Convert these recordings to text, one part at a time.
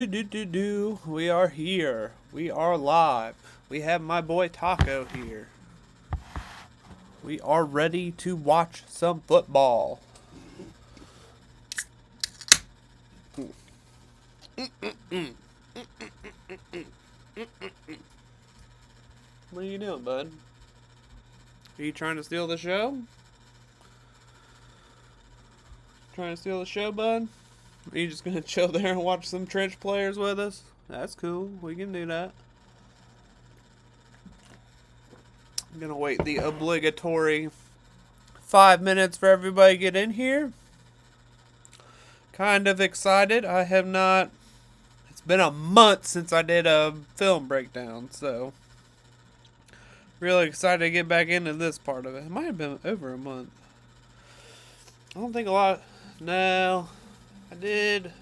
We are here. We are live. We have my boy Taco here. We are ready to watch some football. What are you doing, bud? Are you trying to steal the show? Trying to steal the show, bud? Are you just gonna chill there and watch some trench players with us? That's cool. We can do that. I'm gonna wait the obligatory 5 minutes for everybody to get in here. Kind of excited. I have not. It's been a month since I did a film breakdown, so really excited to get back into this part of it. It might have been over a month. I don't think a lot. No, I did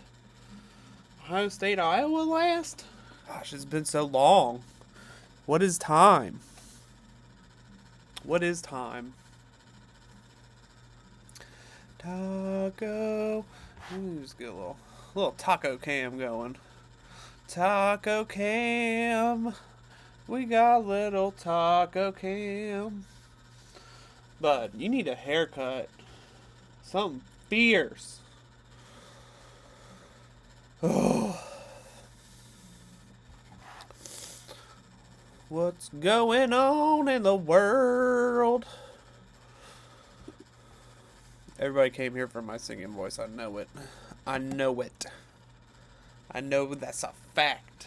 Ohio State, Iowa last. Gosh, it's been so long. What is time? What is time? Taco. Let me just get a little taco cam going. Taco cam. We got little taco cam. Bud, you need a haircut. Something fierce. Oh. What's going on in the world? Everybody came here for my singing voice. I know it. I know it. I know that's a fact.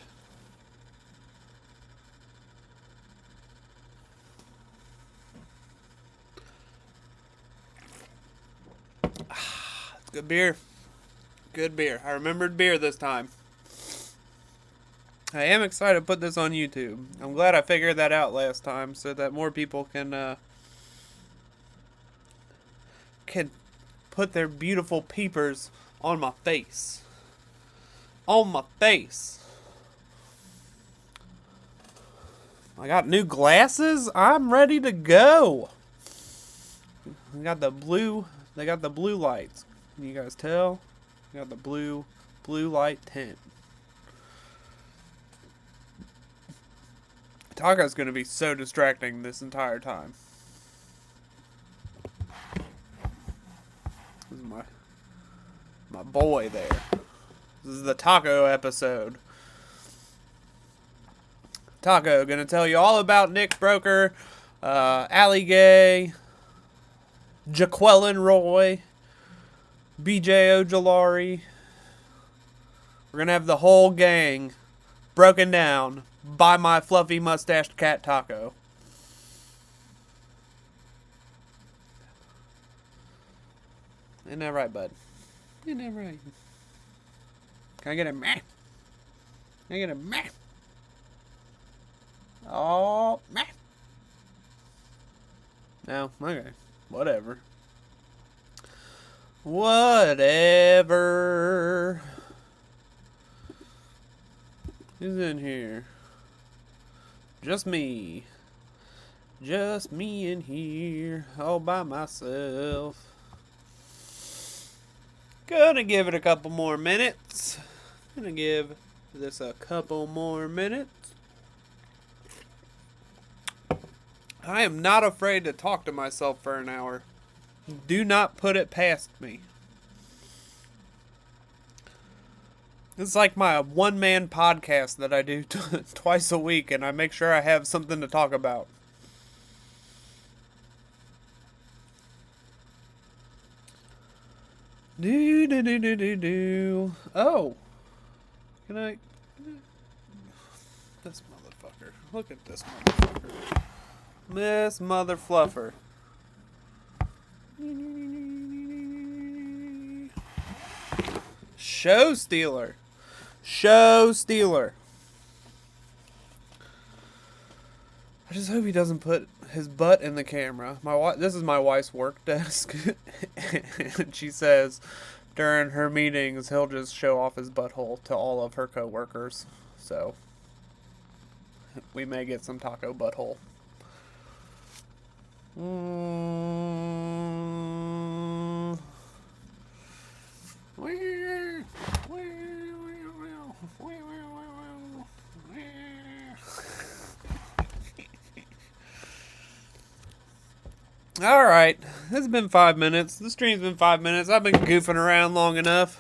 It's good beer. Good beer. I remembered beer this time. I am excited to put this on YouTube. I'm glad I figured that out last time so that more people can put their beautiful peepers on my face. On my face. I got new glasses. I'm ready to go. They got the blue lights. Can you guys tell? They got the blue light tint. Taco's gonna be so distracting this entire time. This is my boy there. This is the Taco episode. Taco gonna tell you all about Nick Broeker, Gaye, Jaquelin Roy, BJ Ojulari. We're gonna have the whole gang broken down by my fluffy mustached cat Taco. Ain't that right, bud? Ain't that right? Can I get a meh? Can I get a meh? Oh, meh. No, okay. Whatever. Whatever. Who's in here? Just me. Just me in here. All by myself. Gonna give it a couple more minutes. Gonna give this a couple more minutes. I am not afraid to talk to myself for an hour. Do not put it past me. It's like my one-man podcast that I do twice a week, and I make sure I have something to talk about. Do. Oh. Can I... This motherfucker. Look at this motherfucker. This mother fluffer. Show stealer. Show stealer. I just hope he doesn't put his butt in the camera. This is my wife's work desk. And she says during her meetings he'll just show off his butthole to all of her coworkers. So we may get some taco butthole. Alright, it's been 5 minutes. The stream's been 5 minutes. I've been goofing around long enough.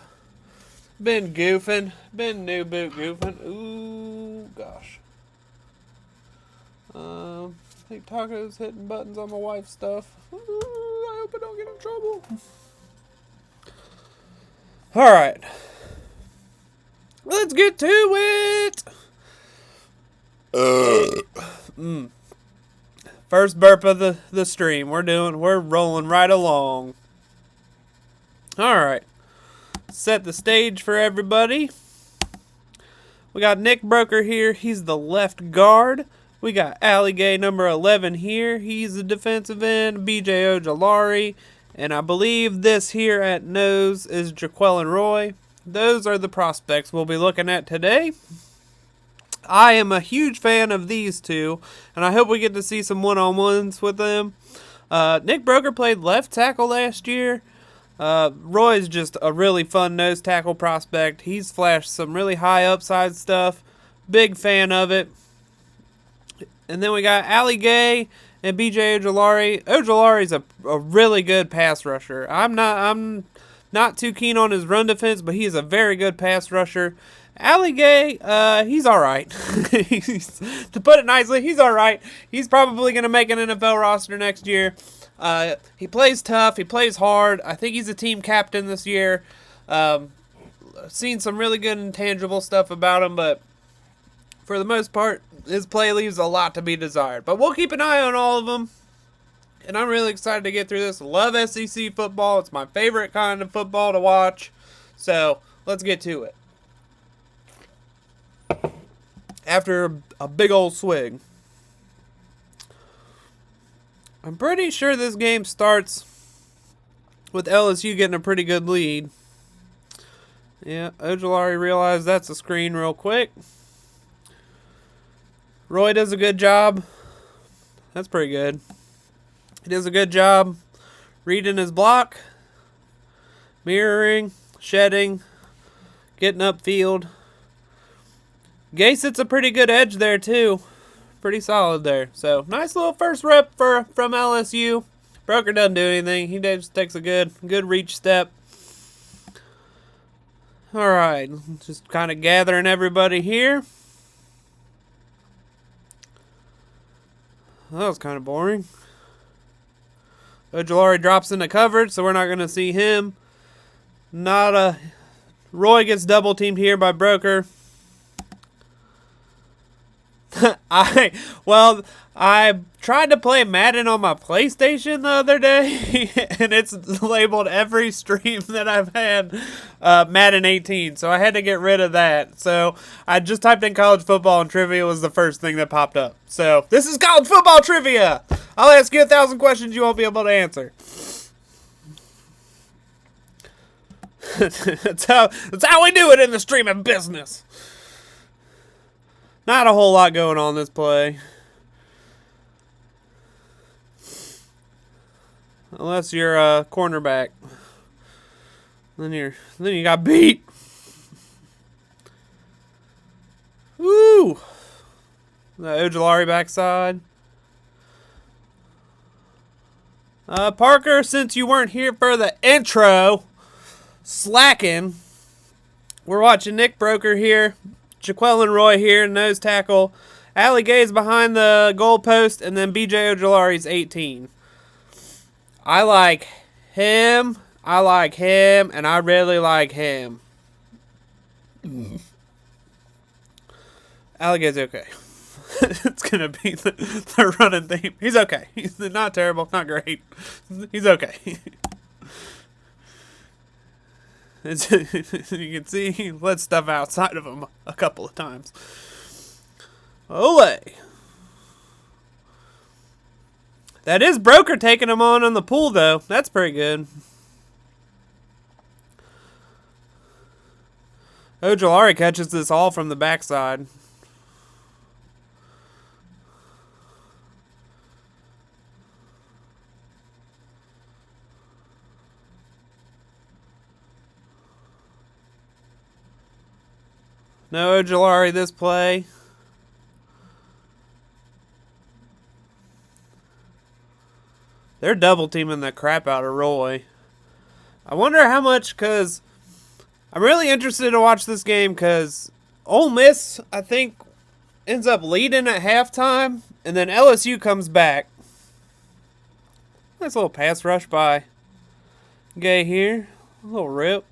Been goofing. Been new boot goofing. Ooh, gosh. I think Taco's hitting buttons on my wife's stuff. Ooh, I hope I don't get in trouble. Alright. Let's get to it! First burp of the stream. We're rolling right along. Alright. Set the stage for everybody. We got Nick Broeker here. He's the left guard. We got Gaye, number 11 here. He's the defensive end. BJ Ojulari. And I believe this here at nose is Jaquelin Roy. Those are the prospects we'll be looking at today. I am a huge fan of these two, and I hope we get to see some one-on-ones with them. Nick Broeker played left tackle last year. Roy's just a really fun nose tackle prospect. He's flashed some really high upside stuff. Big fan of it. And then we got Gaye and BJ Ojulari. Ojulari's a really good pass rusher. I'm not too keen on his run defense, but he's a very good pass rusher. Gaye, he's all right. To put it nicely, he's all right. He's probably going to make an NFL roster next year. He plays tough. He plays hard. I think he's a team captain this year. Seen some really good intangible stuff about him, but for the most part, his play leaves a lot to be desired. But we'll keep an eye on all of them. And I'm really excited to get through this. Love SEC football. It's my favorite kind of football to watch. So let's get to it. After a big old swig. I'm pretty sure this game starts with LSU getting a pretty good lead. Yeah, Ojulari realized that's a screen real quick. Roy does a good job. That's pretty good. He does a good job reading his block, mirroring, shedding, getting upfield. Gaye sits a pretty good edge there too. Pretty solid there. So, nice little first rep from LSU. Broeker doesn't do anything. He just takes a good reach step. Alright, just kind of gathering everybody here. That was kind of boring. Ojulari drops into coverage, so we're not going to see him. Roy gets double teamed here by Broeker. I tried to play Madden on my PlayStation the other day, and it's labeled every stream that I've had Madden 18, so I had to get rid of that. So I just typed in college football, and trivia was the first thing that popped up. So this is college football trivia. I'll ask you 1,000 questions you won't be able to answer. That's how we do it in the streaming business. Not a whole lot going on this play. Unless you're a cornerback. Then you got beat. Woo! The Ojulari backside. Parker, since you weren't here for the intro, slacking. We're watching Nick Broeker here. Jaquelin Roy here, nose tackle. Gay's behind the goalpost, and then BJ Ojulari's 18. I like him, and I really like him. Gay's okay. It's going to be the running theme. He's okay. He's not terrible, not great. He's okay. You can see he let stuff outside of him a couple of times. Ole. That is Broeker taking him on the pool, though. That's pretty good. Ojulari catches this all from the backside. No Ojulari this play. They're double teaming the crap out of Roy. I wonder how much, because I'm really interested to watch this game because Ole Miss, I think, ends up leading at halftime, and then LSU comes back. Nice little pass rush by Gaye here. A little rip.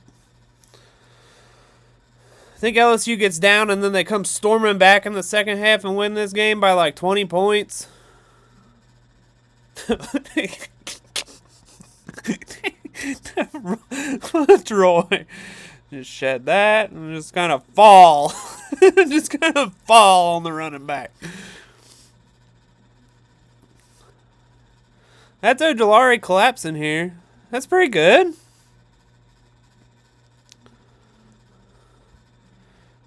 I think LSU gets down, and then they come storming back in the second half and win this game by like 20 points. Roy just shed that and just kind of fall. Just kind of fall on the running back. That's Ojulari collapsing here. That's pretty good.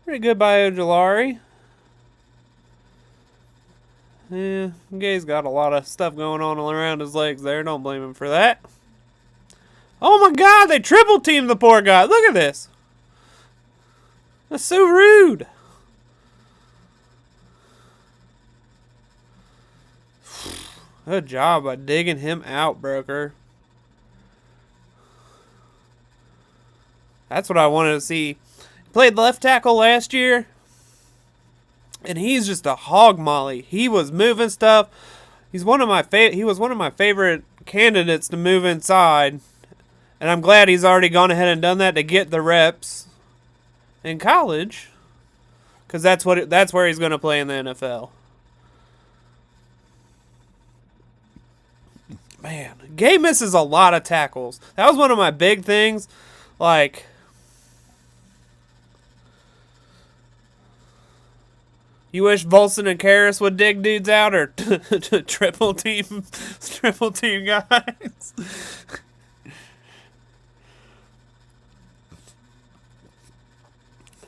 Pretty good by Ojulari. Yeah, Gaye's got a lot of stuff going on all around his legs there. Don't blame him for that. Oh my God, they triple teamed the poor guy. Look at this. That's so rude. Good job by digging him out, Broeker. That's what I wanted to see. Played left tackle last year, and he's just a hog molly. He was moving stuff. He was one of my favorite candidates to move inside, and I'm glad he's already gone ahead and done that to get the reps in college, because that's where he's going to play in the NFL. Man, Gaye misses a lot of tackles. That was one of my big things. Like, you wish Volson and Karras would dig dudes out or triple team guys.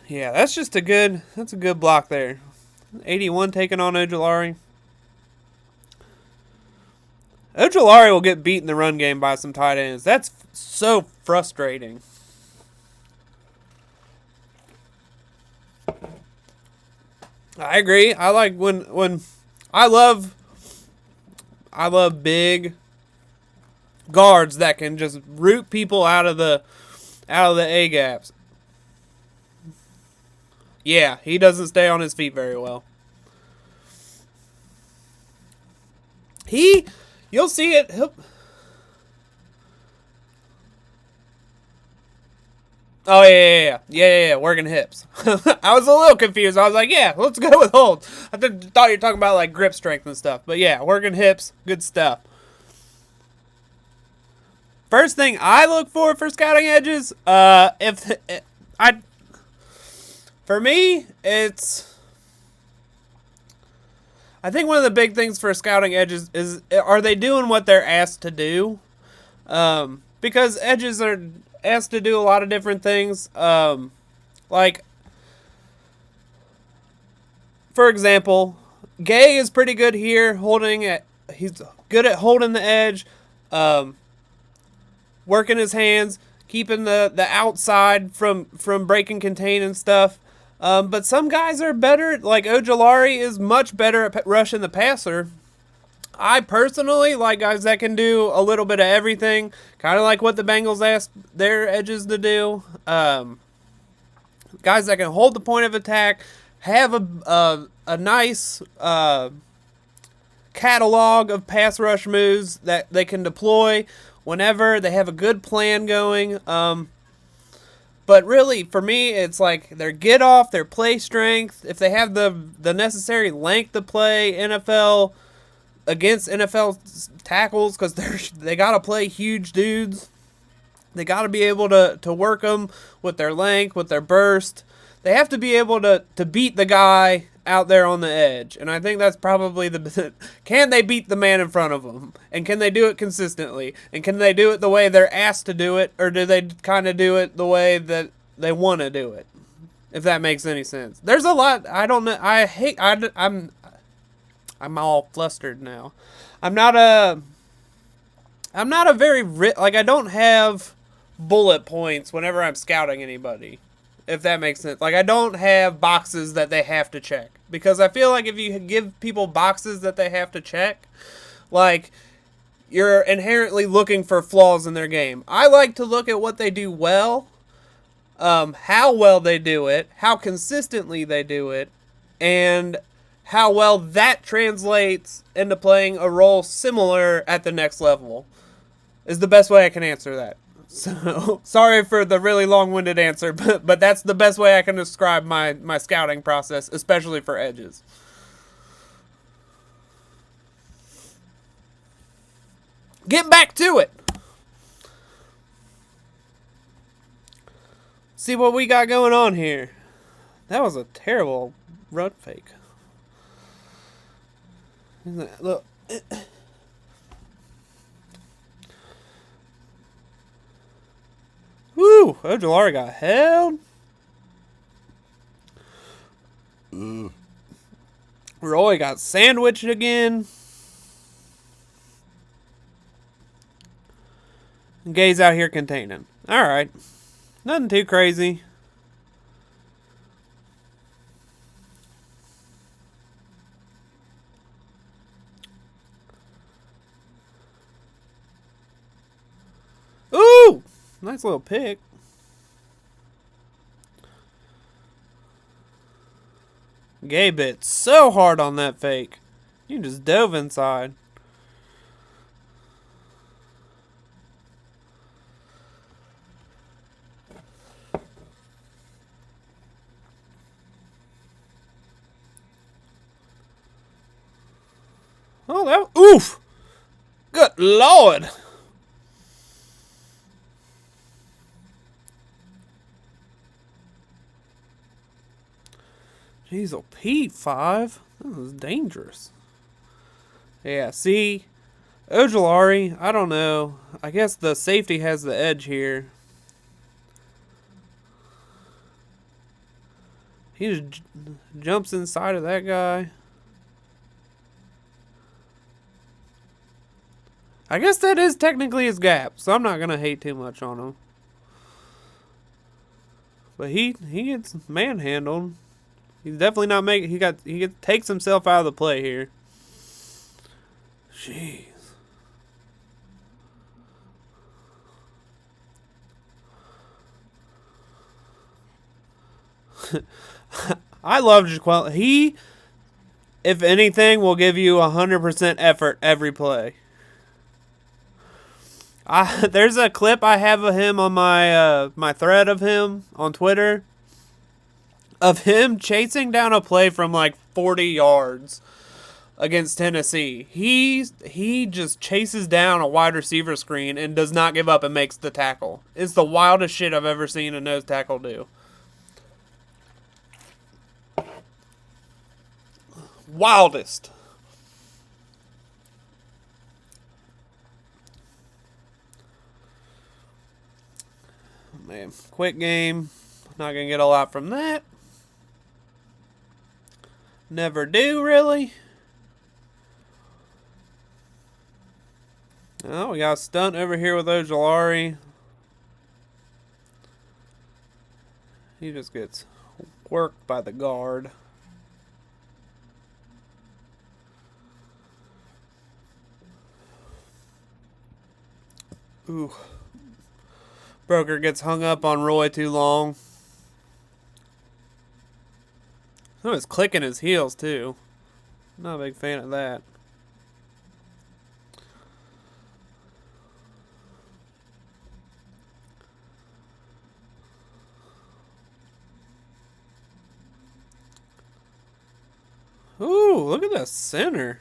Yeah, that's a good block there. 81 taking on Ojulari. Ojulari will get beat in the run game by some tight ends. That's so frustrating. I agree. I like when I love big guards that can just root people out of the A gaps. Yeah, he doesn't stay on his feet very well. You'll see it. Oh, yeah, working hips. I was a little confused. I was like, yeah, let's go with holds. I thought you were talking about, like, grip strength and stuff. But, yeah, working hips, good stuff. First thing I look for scouting edges, for me, I think one of the big things for scouting edges is, are they doing what they're asked to do? Because edges are asked to do a lot of different things. Like, for example, Gaye is pretty good here he's good at holding the edge, working his hands, keeping the outside from breaking contain and stuff. But some guys are better, like Ojulari is much better at rushing the passer. I personally like guys that can do a little bit of everything, kind of like what the Bengals asked their edges to do. Guys that can hold the point of attack, have a nice catalog of pass rush moves that they can deploy whenever they have a good plan going. But really, for me, it's like their get off, their play strength, if they have the necessary length to play NFL against NFL tackles, because they got to play huge dudes. They got to be able to work them with their length, with their burst. They have to be able to beat the guy out there on the edge. And I think that's probably can they beat the man in front of them? And can they do it consistently? And can they do it the way they're asked to do it? Or do they kind of do it the way that they want to do it? If that makes any sense. There's a lot. I don't know. I'm all flustered now. I'm not a very like, I don't have bullet points whenever I'm scouting anybody. If that makes sense. Like, I don't have boxes that they have to check. Because I feel like if you give people boxes that they have to check, like, you're inherently looking for flaws in their game. I like to look at what they do well, how well they do it, how consistently they do it, and how well that translates into playing a role similar at the next level. Is the best way I can answer that. So, sorry for the really long-winded answer, but that's the best way I can describe my scouting process, especially for edges. Get back to it! See what we got going on here. That was a terrible run fake. Look. Woo! Ojulari got held. Roy got sandwiched again. Gaye's out here containing. Alright. Nothing too crazy. Ooh! Nice little pick. Gaye bit so hard on that fake. You just dove inside. Oh, that... Oof! Good Lord! Jeez, oh, Pete, 5. That was dangerous. Yeah, see, Ojulari, I don't know. I guess the safety has the edge here. He just jumps inside of that guy. I guess that is technically his gap, so I'm not going to hate too much on him. But he gets manhandled. He's definitely not making. He takes himself out of the play here. Jeez. I love Jaquelin. He, if anything, will give you 100% effort every play. There's a clip I have of him on my thread of him on Twitter. Of him chasing down a play from like 40 yards against Tennessee. He just chases down a wide receiver screen and does not give up and makes the tackle. It's the wildest shit I've ever seen a nose tackle do. Wildest. Man, quick game. Not going to get a lot from that. Never do, really. Oh, we got a stunt over here with Ojulari. He just gets worked by the guard. Ooh. Broeker gets hung up on Roy too long. He was clicking his heels, too. Not a big fan of that. Ooh, look at that center.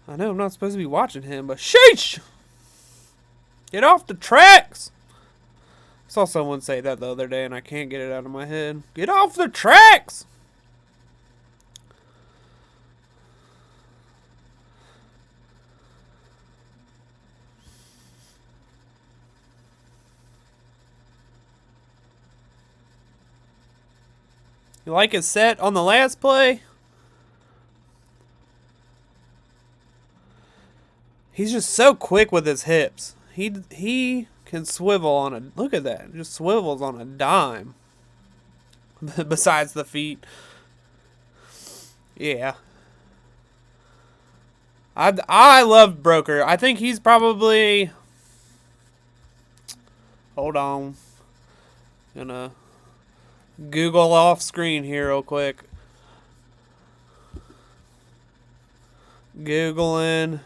I know I'm not supposed to be watching him, but sheesh! Get off the tracks! I saw someone say that the other day, and I can't get it out of my head. Get off the tracks! You like his set on the last play? He's just so quick with his hips. He can swivel on a... Look at that. Just swivels on a dime. Besides the feet. Yeah. I love Broeker. I think he's probably. Hold on. Gonna Google off screen here real quick. Googling.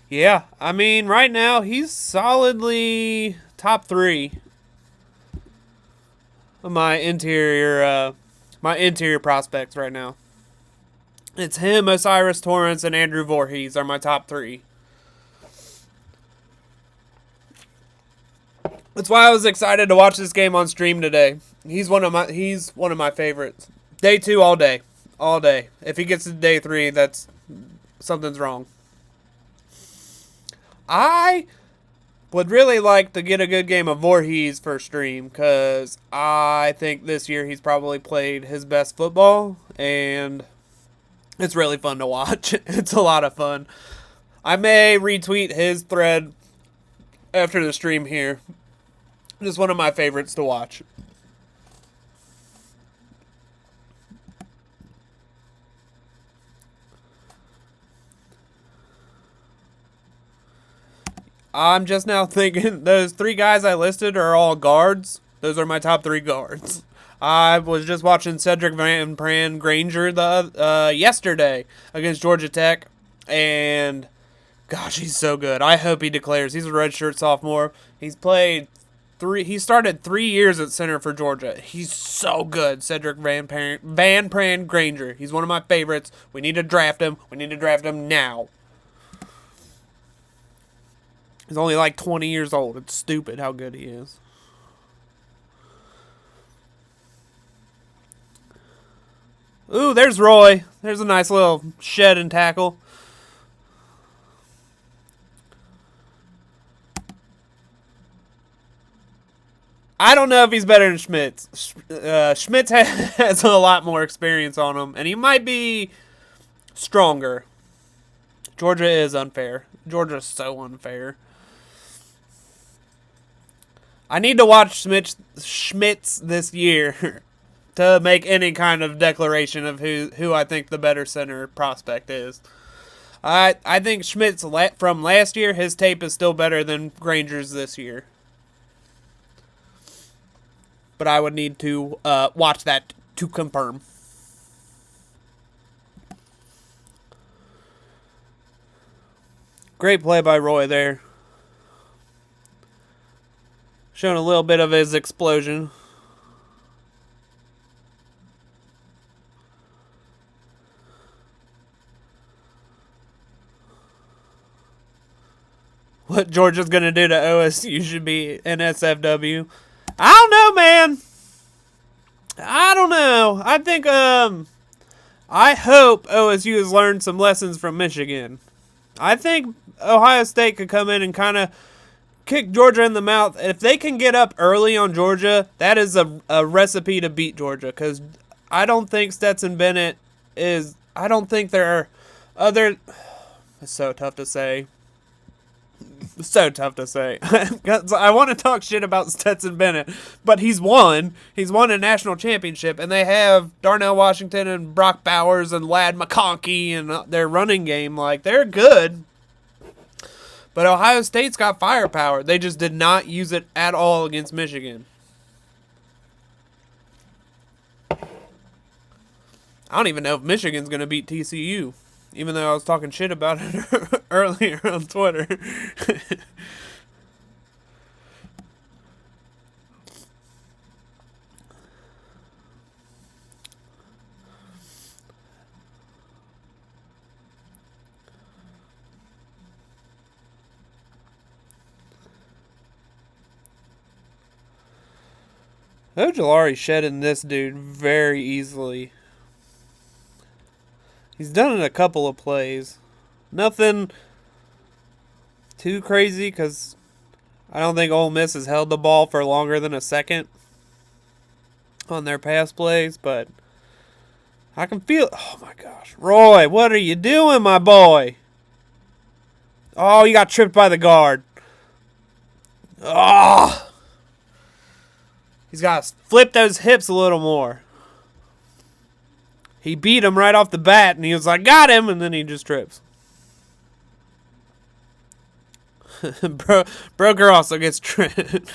Yeah, I mean, right now he's solidly top 3 of my interior prospects right now. It's him, Osiris Torrance, and Andrew Voorhees are my top 3. That's why I was excited to watch this game on stream today. He's one of my favorites. Day 2 all day. All day. If he gets to day 3, that's something's wrong. I would really like to get a good game of Voorhees for stream, because I think this year he's probably played his best football, and it's really fun to watch. It's a lot of fun. I may retweet his thread after the stream here. Just one of my favorites to watch. I'm just now thinking those 3 guys I listed are all guards. Those are my top 3 guards. I was just watching Cedric Van Pran Granger yesterday against Georgia Tech, and gosh, he's so good. I hope he declares. He's a redshirt sophomore. He started 3 years at center for Georgia. He's so good, Cedric Van Pran Granger. He's one of my favorites. We need to draft him. We need to draft him now. He's only like 20 years old. It's stupid how good he is. Ooh, there's Roy. There's a nice little shed and tackle. I don't know if he's better than Schmitz. Schmitz has a lot more experience on him, and he might be stronger. Georgia is unfair. Georgia's so unfair. I need to watch Schmitz this year to make any kind of declaration of who I think the better center prospect is. I think Schmitz from last year, his tape is still better than Granger's this year. But I would need to watch that to confirm. Great play by Roy there. Showing a little bit of his explosion. What Georgia's going to do to OSU should be NSFW. I don't know, man. I don't know. I think, I hope OSU has learned some lessons from Michigan. I think Ohio State could come in and kind of kick Georgia in the mouth. If they can get up early on Georgia, that is a recipe to beat Georgia, because I don't think Stetson Bennett is... I don't think there are other... It's so tough to say. So tough to say. I want to talk shit about Stetson Bennett, but he's won. He's won a national championship, and they have Darnell Washington and Brock Bowers and Ladd McConkey and their running game. Like, they're good. But Ohio State's got firepower. They just did not use it at all against Michigan. I don't even know if Michigan's going to beat TCU, even though I was talking shit about it earlier on Twitter. Ojulari shedding this dude very easily. He's done it a couple of plays. Nothing too crazy, because I don't think Ole Miss has held the ball for longer than a second on their pass plays, but I can feel... Oh, my gosh. Roy, what are you doing, my boy? Oh, you got tripped by the guard. Oh! He's got to flip those hips a little more. He beat him right off the bat, and he was like, got him, and then he just trips. Broeker also gets tripped.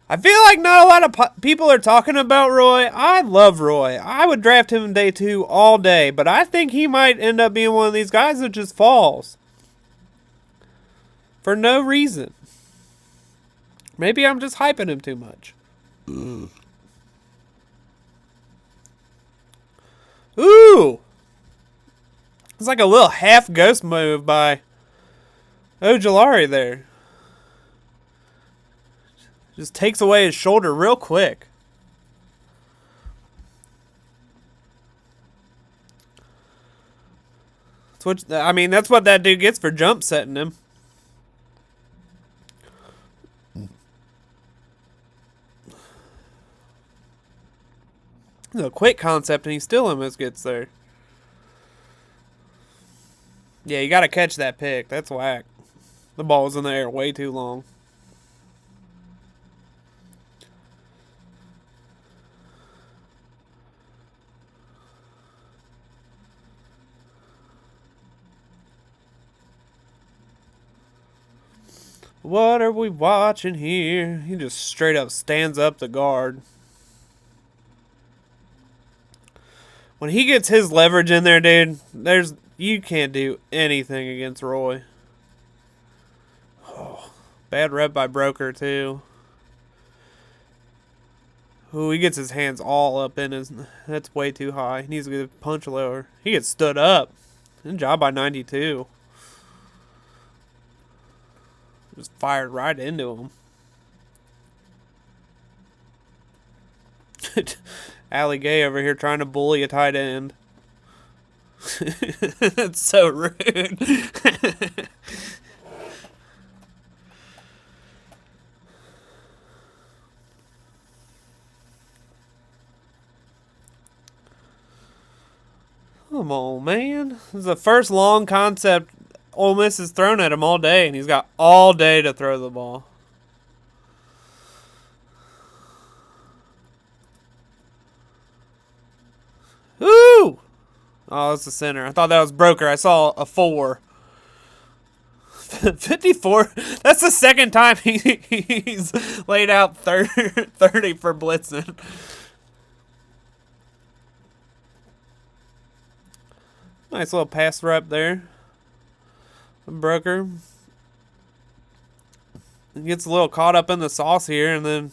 I feel like not a lot of people are talking about Roy. I love Roy. I would draft him in day 2 all day, but I think he might end up being one of these guys that just falls. For no reason. Maybe I'm just hyping him too much. Ooh! It's like a little half ghost move by Ojulari there. Just takes away his shoulder real quick. That's what that dude gets for jump setting him. It's a quick concept, and he still almost gets there. Yeah, you got to catch that pick. That's whack. The ball was in the air way too long. What are we watching here? He just straight up stands up the guard. When he gets his leverage in there, dude, you can't do anything against Roy. Oh, bad rep by Broeker, too. Ooh, he gets his hands all up in his... That's way too high. He needs to get a punch lower. He gets stood up. Good job by 92. Just fired right into him. Gaye over here trying to bully a tight end. That's so rude. Come on, man. This is the first long concept Ole Miss has thrown at him all day, and he's got all day to throw the ball. Ooh! Oh, that's the center. I thought that was Broeker. I saw a 4. 54? That's the second time he's laid out 30 for blitzing. Nice little pass rep there. Broeker gets a little caught up in the sauce here and then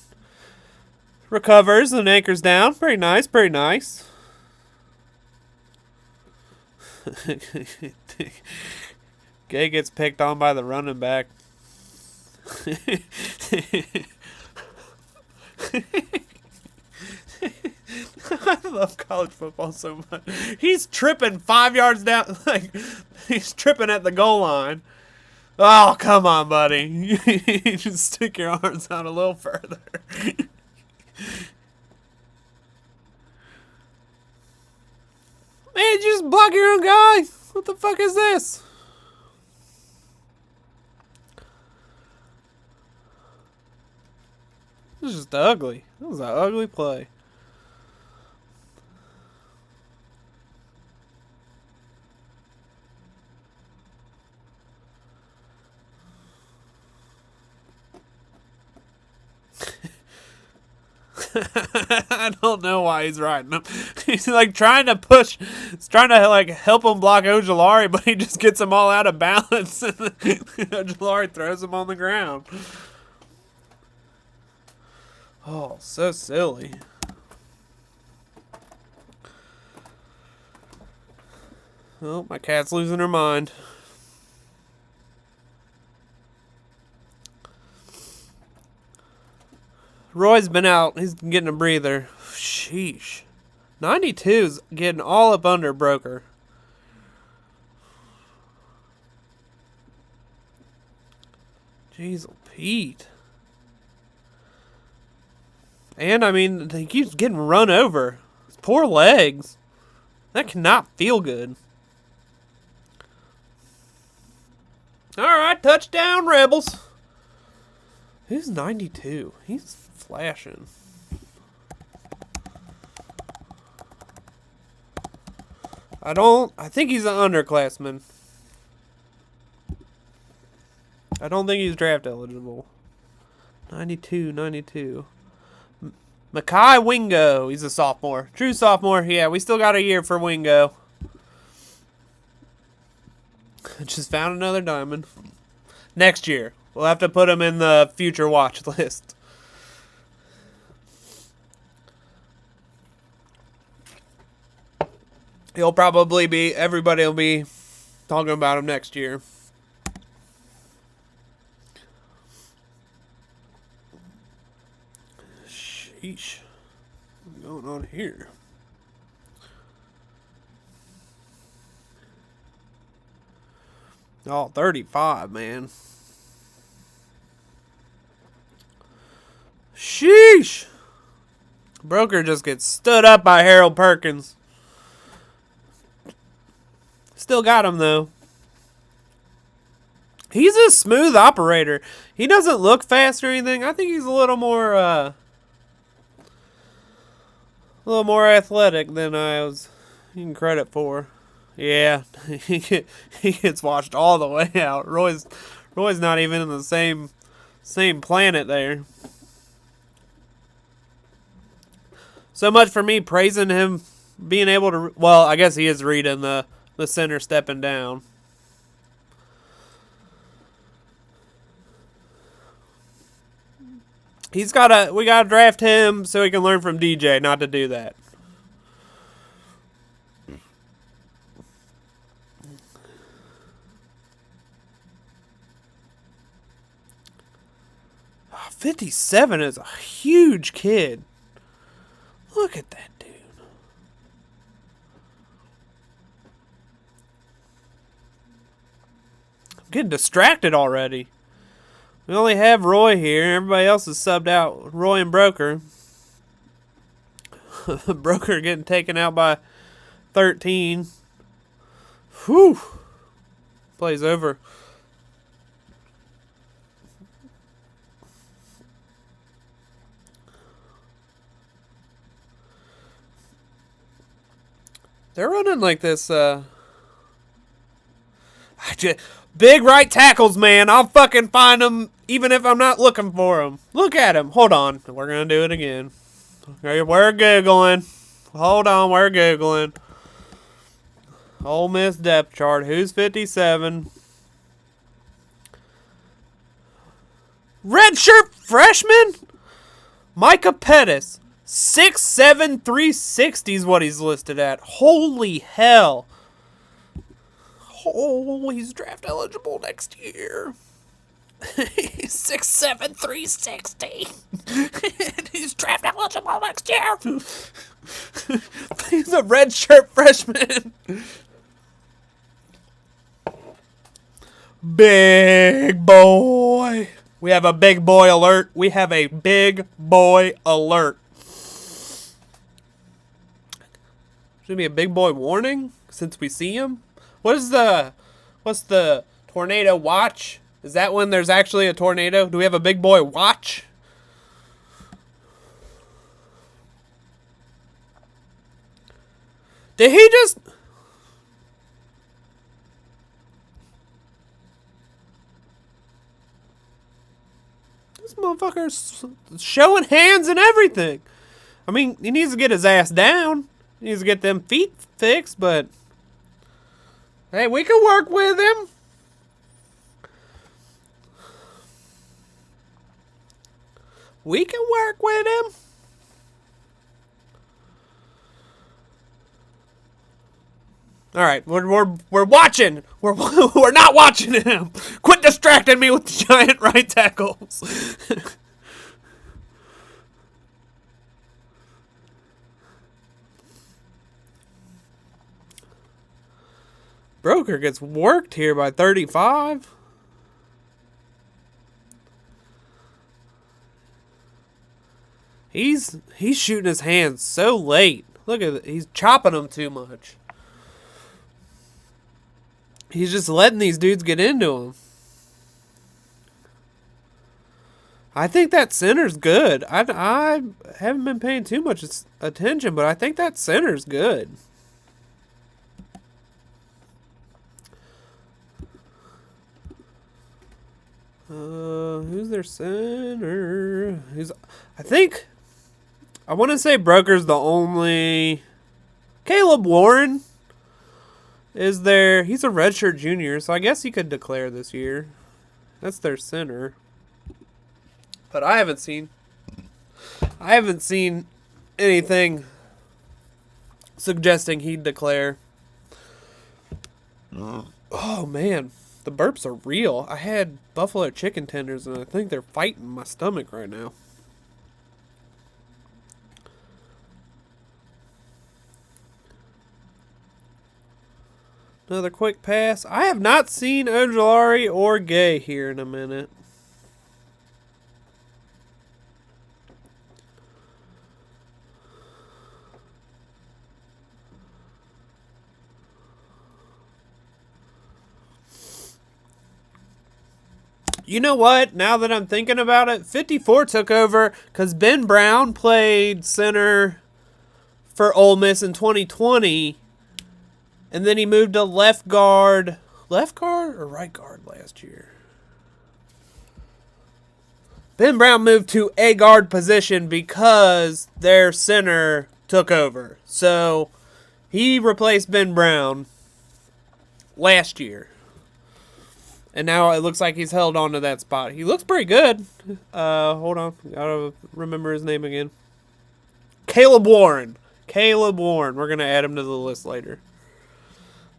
recovers and anchors down. Pretty nice, pretty nice. Gaye gets picked on by the running back. I love college football so much. He's tripping 5 yards down. Like, he's tripping at the goal line. Oh, come on, buddy. You just stick your arms out a little further. Man, you just block your own guy. What the fuck is this? This is just ugly. That was an ugly play. I don't know why he's riding him. He's like trying to push. He's trying to like help him block Ojulari, but he just gets him all out of balance. And Ojulari throws him on the ground. Oh, so silly. Oh, my cat's losing her mind. Roy's been out. He's getting a breather. Sheesh. 92's getting all up under Broeker. Jeez, Pete. And, I mean, he keeps getting run over. His poor legs. That cannot feel good. Alright, touchdown, Rebels. Who's 92? He's flashing. I think he's an underclassman. I don't think he's draft eligible. 92. Makai Wingo. He's a sophomore. True sophomore. Yeah, we still got a year for Wingo. Just found another diamond. Next year. We'll have to put him in the future watch list. He'll probably be, everybody will be talking about him next year. Sheesh. What's going on here? Oh, 35, man. Sheesh. Broeker just gets stood up by Harold Perkins. Still got him, though. He's a smooth operator. He doesn't look fast or anything. I think he's a little more athletic than I was giving credit for. Yeah, he gets washed all the way out. Roy's not even in the same planet there. So much for me praising him being able to. Well, I guess he is reading the center stepping down. We gotta draft him so he can learn from DJ not to do that. Oh, 57 is a huge kid. Look at that dude. I'm getting distracted already. We only have Roy here. Everybody else is subbed out. Roy and Broeker. Broeker getting taken out by 13. Whew. Plays over. They're running like this, big right tackles, man. I'll fucking find them even if I'm not looking for them. Look at him. Hold on. We're going to do it again. We're Googling. Hold on. We're Googling. Ole Miss depth chart. Who's 57? Redshirt freshman? Micah Pettis. 6'7", 360 is what he's listed at. Holy hell. Oh, he's draft eligible next year. He's 6'7", 360. He's draft eligible next year. He's a redshirt freshman. Big boy. We have a big boy alert. We have a big boy alert. Should be a big boy warning since we see him. What's the tornado watch? Is that when there's actually a tornado? Do we have a big boy watch? Did he just... This motherfucker's showing hands and everything. I mean, he needs to get his ass down. He needs to get them feet fixed, but... Hey, we can work with him. We can work with him. All right, we're watching. We're not watching him. Quit distracting me with the giant right tackles. Broeker gets worked here by 35. He's shooting his hands so late. Look at it. He's chopping them too much. He's just letting these dudes get into him. I think that center's good. I haven't been paying too much attention, but I think that center's good. Who's their center? I want to say Broeker's the only. Caleb Warren is there. He's a redshirt junior, so I guess he could declare this year. That's their center. But I haven't seen anything suggesting he'd declare. Oh man, the burps are real. I had buffalo chicken tenders and I think they're fighting my stomach right now. Another quick pass. I have not seen Ojulari or Gaye here in a minute. You know what? Now that I'm thinking about it, 54 took over because Ben Brown played center for Ole Miss in 2020. And then he moved to left guard or right guard last year. Ben Brown moved to a guard position because their center took over. So he replaced Ben Brown last year. And now it looks like he's held on to that spot. He looks pretty good. Hold on. Gotta remember his name again. Caleb Warren. Caleb Warren. We're going to add him to the list later.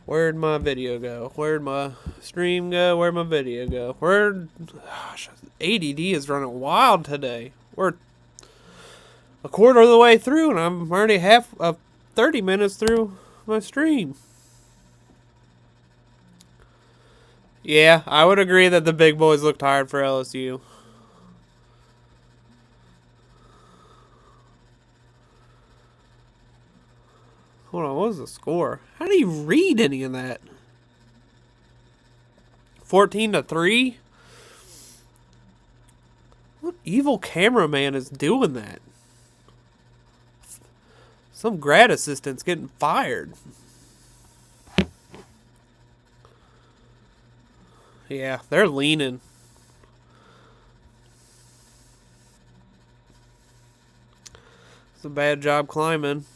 Where'd my video go? Where'd my stream go? Where'd my video go? Gosh, ADD is running wild today. We're a quarter of the way through, and I'm already 30 minutes through my stream. Yeah, I would agree that the big boys look tired for LSU. Hold on, what was the score? How do you read any of that? 14-3? What evil cameraman is doing that? Some grad assistant's getting fired. Yeah, they're leaning. It's a bad job climbing.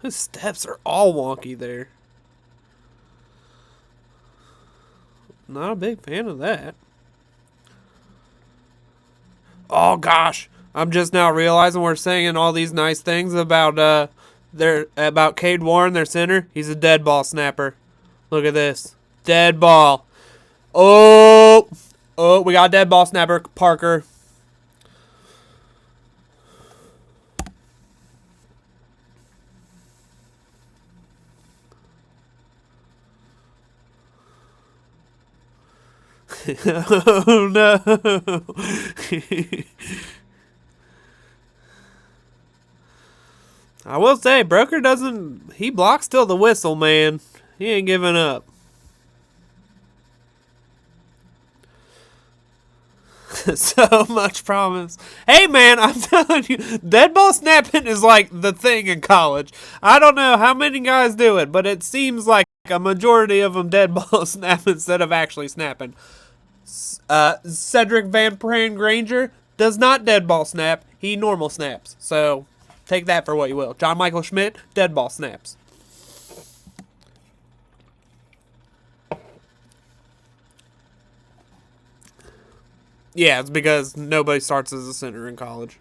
His steps are all wonky there. Not a big fan of that. Oh gosh, I'm just now realizing we're saying all these nice things about Cade Warren, their center. He's a dead ball snapper. Look at this. Dead ball. Oh, we got a dead ball snapper, Parker. Oh no. I will say, Broeker he blocks till the whistle, man. He ain't giving up. So much promise. Hey man, I'm telling you, dead ball snapping is like the thing in college. I don't know how many guys do it, but it seems like a majority of them dead ball snap instead of actually snapping. Cedric Van Pran Granger does not dead ball snap. He normal snaps. So take that for what you will. John Michael Schmidt, dead ball snaps. Yeah, it's because nobody starts as a center in college.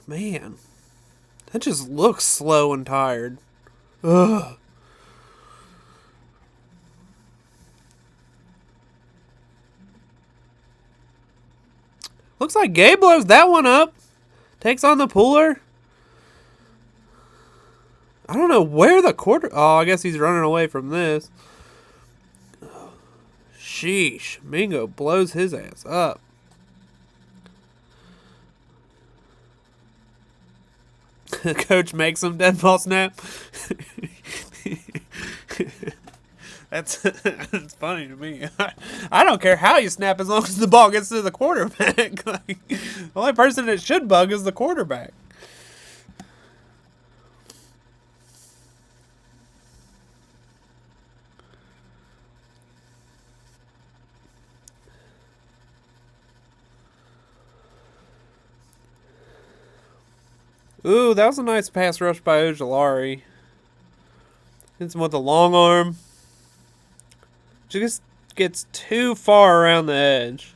Man, that just looks slow and tired. Ugh. Looks like Gaye blows that one up. Takes on the puller. I don't know where the quarter... Oh, I guess he's running away from this. Sheesh. Mingo blows his ass up. Coach makes him dead ball snap. That's it's funny to me. I don't care how you snap as long as the ball gets to the quarterback. Like, the only person it should bug is the quarterback. Ooh, that was a nice pass rush by Ojulari. Hits him with a long arm. Just gets too far around the edge.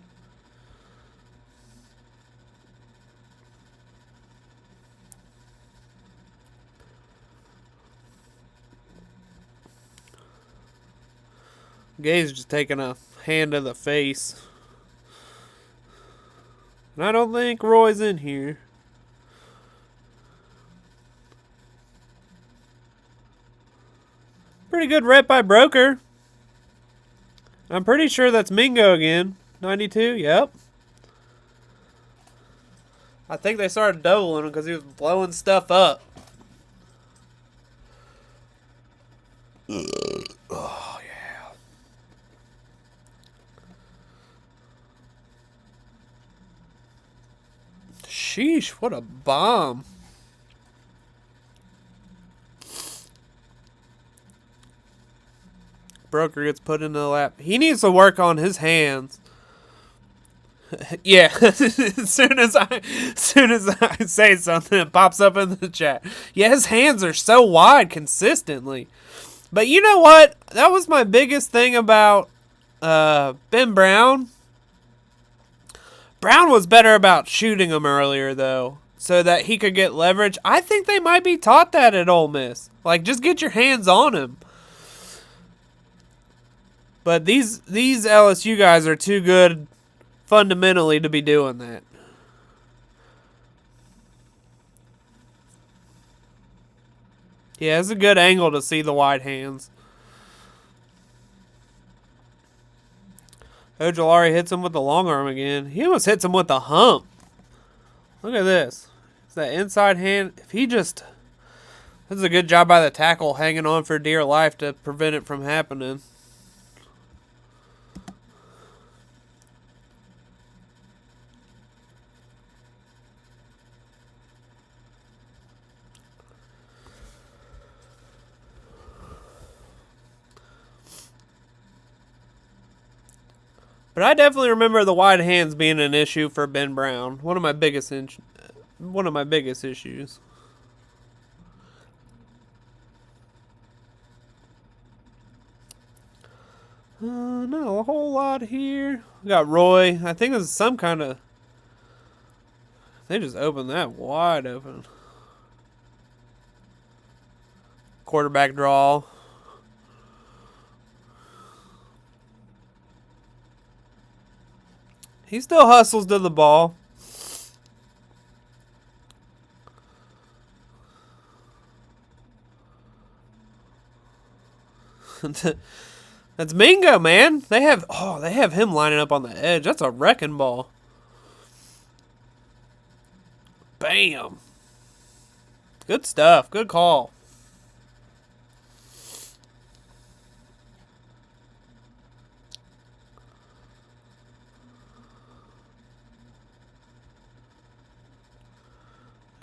Gaye's just taking a hand to the face. And I don't think Roy's in here. Pretty good rep by Broeker. I'm pretty sure that's Mingo again. 92, yep. I think they started doubling him because he was blowing stuff up. Oh, yeah. Sheesh, what a bomb. Broeker gets put into the lap. He needs to work on his hands. Yeah, as soon as I say something, it pops up in the chat. Yeah, his hands are so wide consistently. But you know what? That was my biggest thing about Ben Brown. Brown was better about shooting him earlier, though, so that he could get leverage. I think they might be taught that at Ole Miss. Like, just get your hands on him. But these LSU guys are too good fundamentally to be doing that. Yeah, it's a good angle to see the wide hands. Ojulari hits him with the long arm again. He almost hits him with the hump. Look at this. It's that inside hand. If he just... This is a good job by the tackle hanging on for dear life to prevent it from happening. But I definitely remember the wide hands being an issue for Ben Brown. One of my biggest issues. Not a whole lot here. We got Roy. I think this is some kind of... They just opened that wide open. Quarterback draw. He still hustles to the ball. That's Mingo, man. They have him lining up on the edge. That's a wrecking ball. Bam. Good stuff. Good call.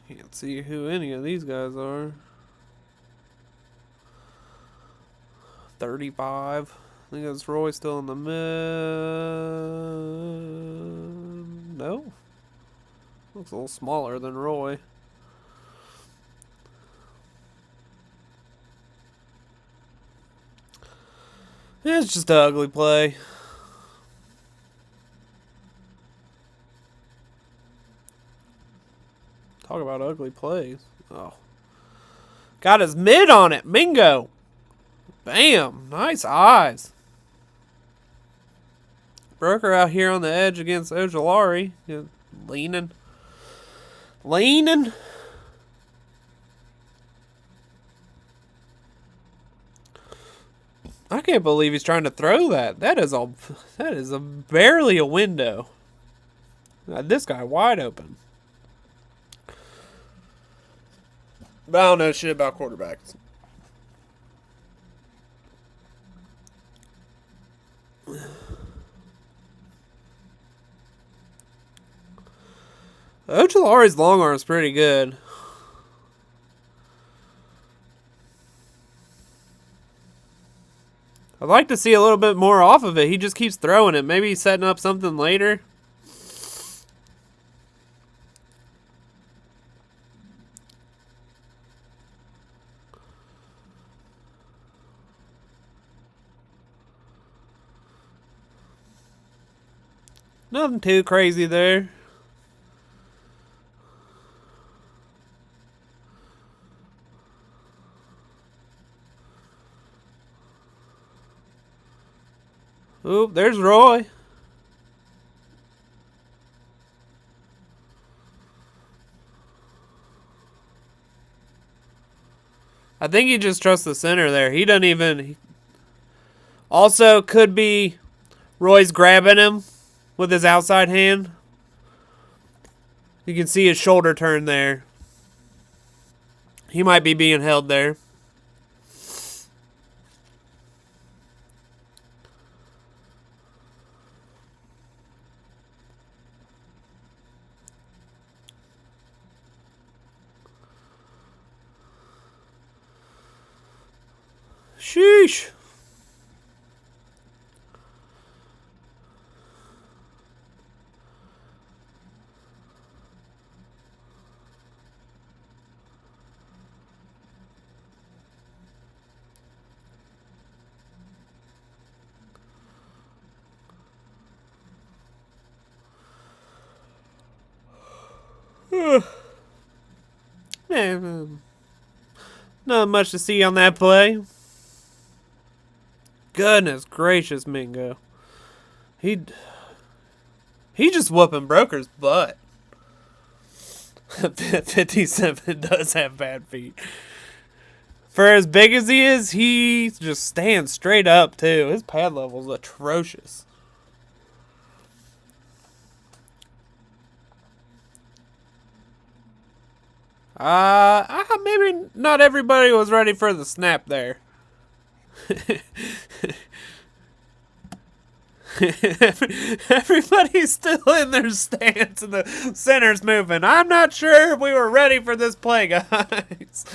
Can't see who any of these guys are. 35. I think that's Roy still in the mid. No. Looks a little smaller than Roy. It's just an ugly play. Talk about ugly plays. Oh. Got his mid on it. Mingo. Bam. Nice eyes. Broeker out here on the edge against Ojulari. Leaning. I can't believe he's trying to throw that. That is barely a window. This guy wide open. But I don't know shit about quarterbacks. Ojulari's long arm's pretty good. I'd like to see a little bit more off of it. He just keeps throwing it. Maybe he's setting up something later. Nothing too crazy there. Oop, there's Roy. I think he just trusts the center there. He doesn't even... Also, could be Roy's grabbing him with his outside hand. You can see his shoulder turn there. He might be being held there. Sheesh. Not much to see on that play. Goodness gracious, Mingo. He just whooping Broeker's butt. 57 does have bad feet. For as big as he just stands straight up, too. His pad level's atrocious. Maybe not everybody was ready for the snap there. Everybody's still in their stance and the center's moving. I'm not sure if we were ready for this play, guys.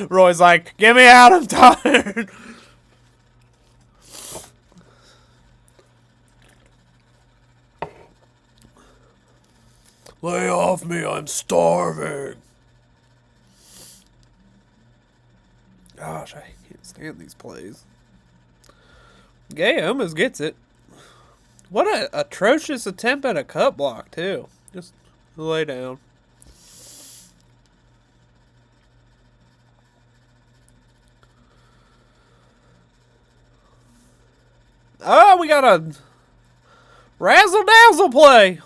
Roy's like, get me out, I'm tired. Lay off me, I'm starving. Gosh, I can't stand these plays. Gaye almost gets it. What an atrocious attempt at a cut block, too. Just lay down. Oh, we got a razzle-dazzle play.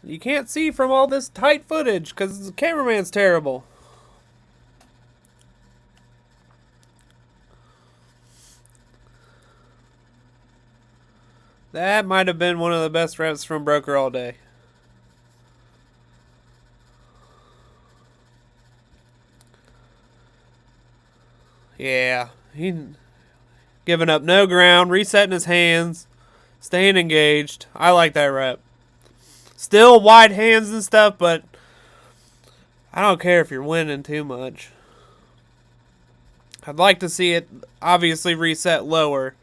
You can't see from all this tight footage because the cameraman's terrible. That might have been one of the best reps from Broeker all day. Yeah, he giving up no ground, resetting his hands, staying engaged. I like that rep. Still wide hands and stuff, but I don't care if you're winning too much. I'd like to see it obviously reset lower,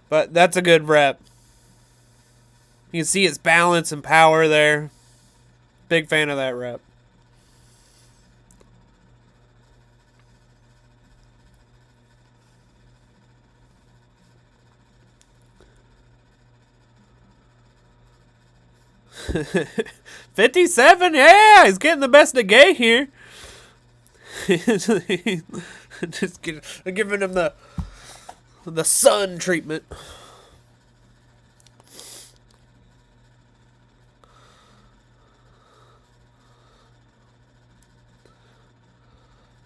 but that's a good rep. You can see its balance and power there. Big fan of that rep. $57, yeah, he's getting the best of Gaye here. Just giving him the sun treatment.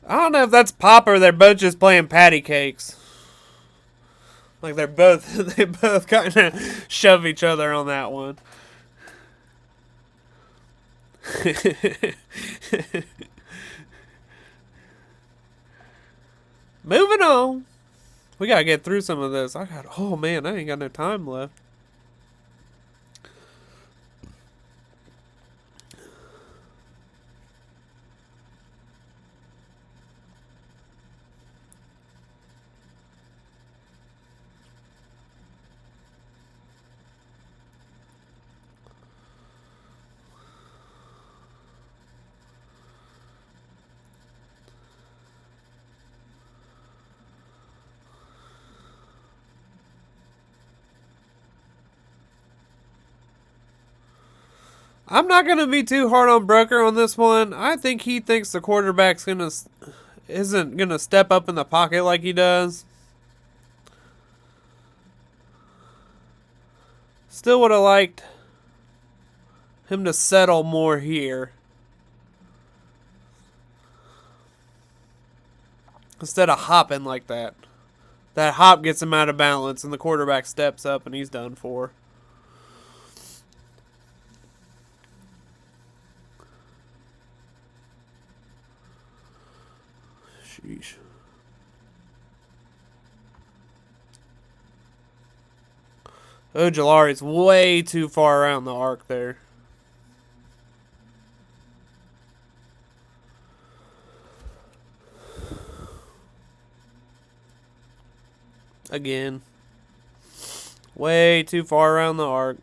I don't know if that's pop or they're both just playing patty cakes. Like they both kind of shove each other on that one. Moving on. We gotta get through some of this. Oh man, I ain't got no time left. I'm not gonna be too hard on Broeker on this one. I think he thinks the quarterback's isn't gonna step up in the pocket like he does. Still would have liked him to settle more here instead of hopping like that. That hop gets him out of balance, and the quarterback steps up, and he's done for. Sheesh. Ojulari's way too far around the arc there. Again. Way too far around the arc.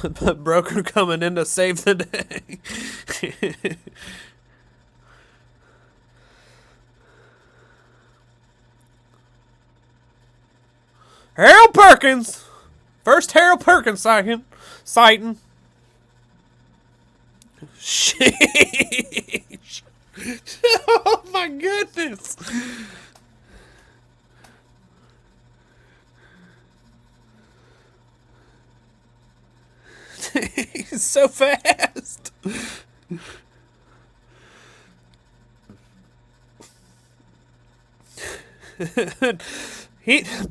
But Broeker coming in to save the day. Harold Perkins. First Harold Perkins sighting. Sheesh. Oh my goodness. He's so fast.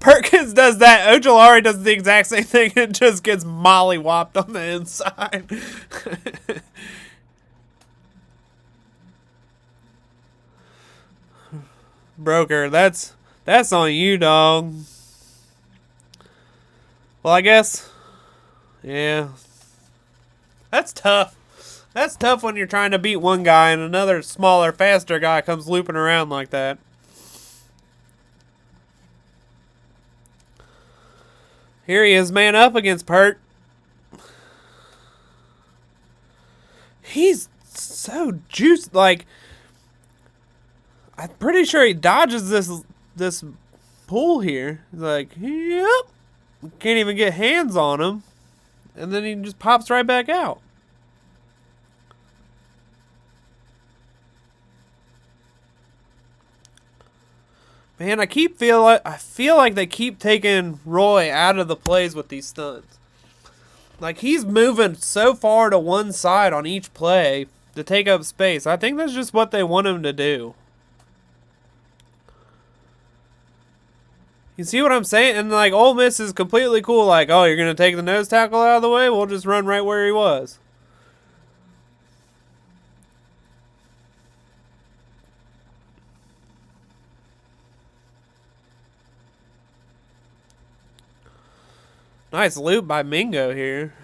Perkins does that. Ojulari does the exact same thing and just gets mollywopped on the inside. Broeker, that's on you, dog. Well, I guess. Yeah. That's tough. That's tough when you're trying to beat one guy and another smaller, faster guy comes looping around like that. Here he is, man up against Pert. He's so juiced. Like, I'm pretty sure he dodges this pull here. He's like, yep. Can't even get hands on him. And then he just pops right back out. Man, I feel like they keep taking Roy out of the plays with these stunts. Like, he's moving so far to one side on each play to take up space. I think that's just what they want him to do. You see what I'm saying? And, like, Ole Miss is completely cool. Like, oh, you're going to take the nose tackle out of the way? We'll just run right where he was. Nice loop by Mingo here.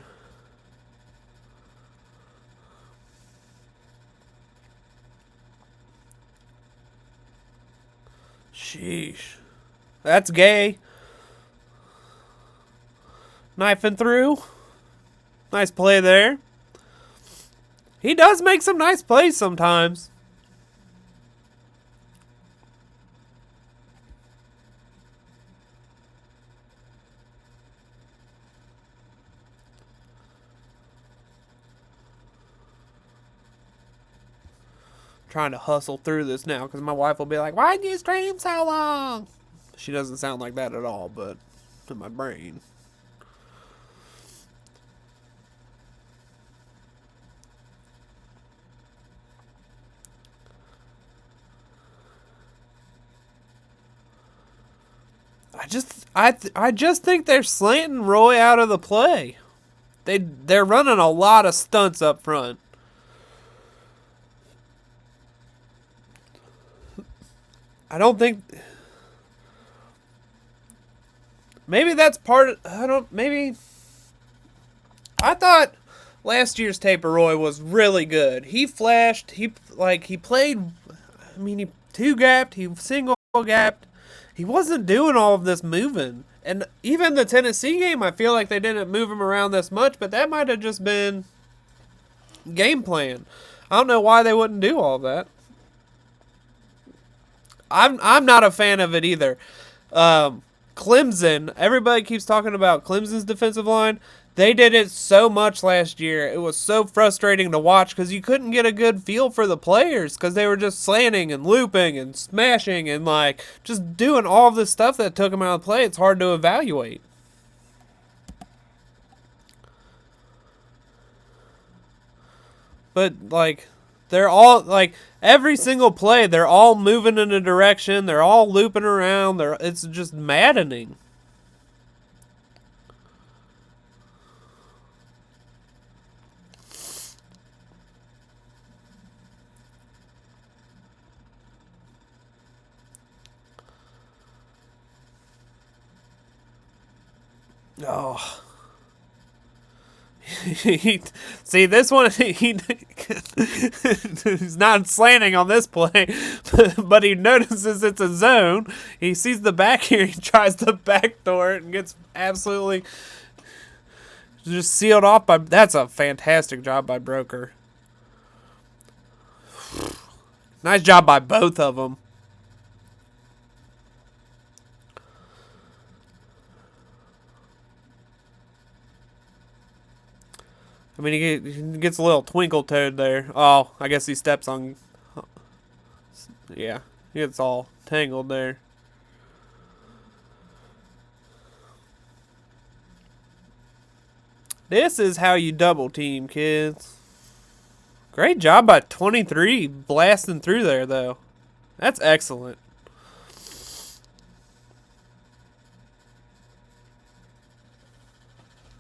Sheesh. That's Gaye. Knifing through. Nice play there. He does make some nice plays sometimes. Trying to hustle through this now because my wife will be like, why'd you stream so long? She doesn't sound like that at all, but in my brain. I I just think they're slanting Roy out of the play. They're running a lot of stunts up front. I don't think. Maybe that's part of. I don't. Maybe. I thought last year's tape of Roy was really good. He flashed. He played. I mean, he two gapped. He single gapped. He wasn't doing all of this moving. And even the Tennessee game, I feel like they didn't move him around this much, but that might have just been game plan. I don't know why they wouldn't do all that. I'm not a fan of it either. Clemson, everybody keeps talking about Clemson's defensive line. They did it so much last year. It was so frustrating to watch because you couldn't get a good feel for the players because they were just slanting and looping and smashing and like just doing all of this stuff that took them out of play. It's hard to evaluate. But like they're all like every single play, they're all moving in a direction. They're all looping around. It's just maddening. Oh. See, this one, he's not slanting on this play, but he notices it's a zone. He sees the back here. He tries to backdoor it and gets absolutely just sealed off by. That's a fantastic job by Broeker. Nice job by both of them. I mean, he gets a little twinkle toed there. Oh, I guess he steps on. Yeah, he gets all tangled there. This is how you double team, kids. Great job by 23 blasting through there, though. That's excellent.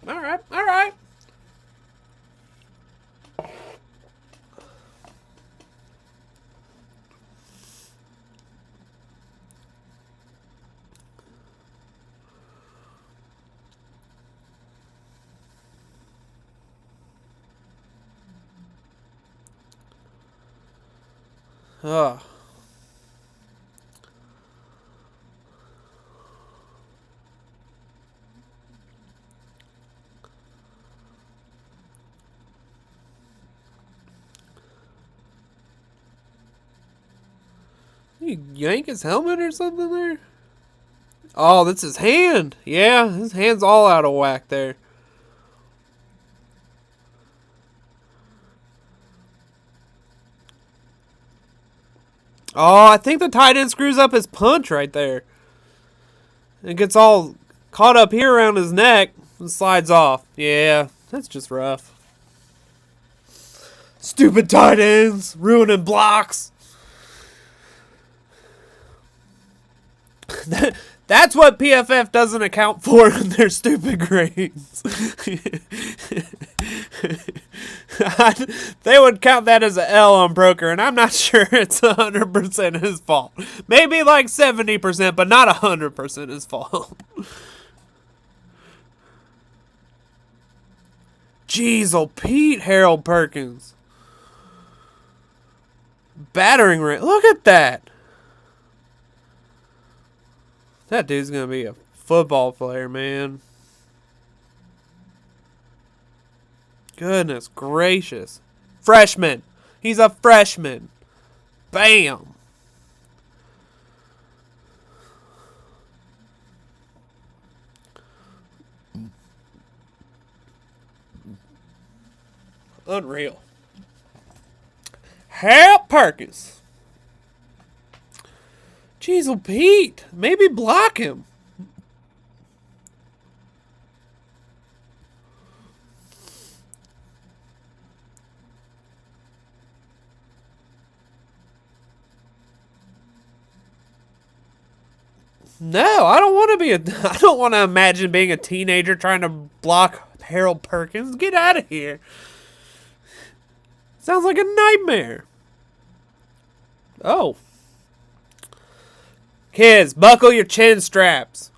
All right, all right. Ugh. You yank his helmet or something there? Oh, that's his hand. Yeah, his hand's all out of whack there. Oh, I think the tight end screws up his punch right there. And gets all caught up here around his neck and slides off. Yeah, that's just rough. Stupid tight ends ruining blocks. That's what PFF doesn't account for in their stupid grades. They would count that as an L on Broeker, and I'm not sure it's 100% his fault. Maybe like 70%, but not 100% his fault. Jeez, oh Pete, Harold Perkins. Battering ram. Look at that. That dude's going to be a football player, man. Goodness gracious. Freshman. He's a freshman. Bam. Unreal. Harold Perkins. Jeez, oh Pete, maybe block him. No, I don't want to be a. I don't want to imagine being a teenager trying to block Harold Perkins. Get out of here. Sounds like a nightmare. Oh. Kids, buckle your chin straps.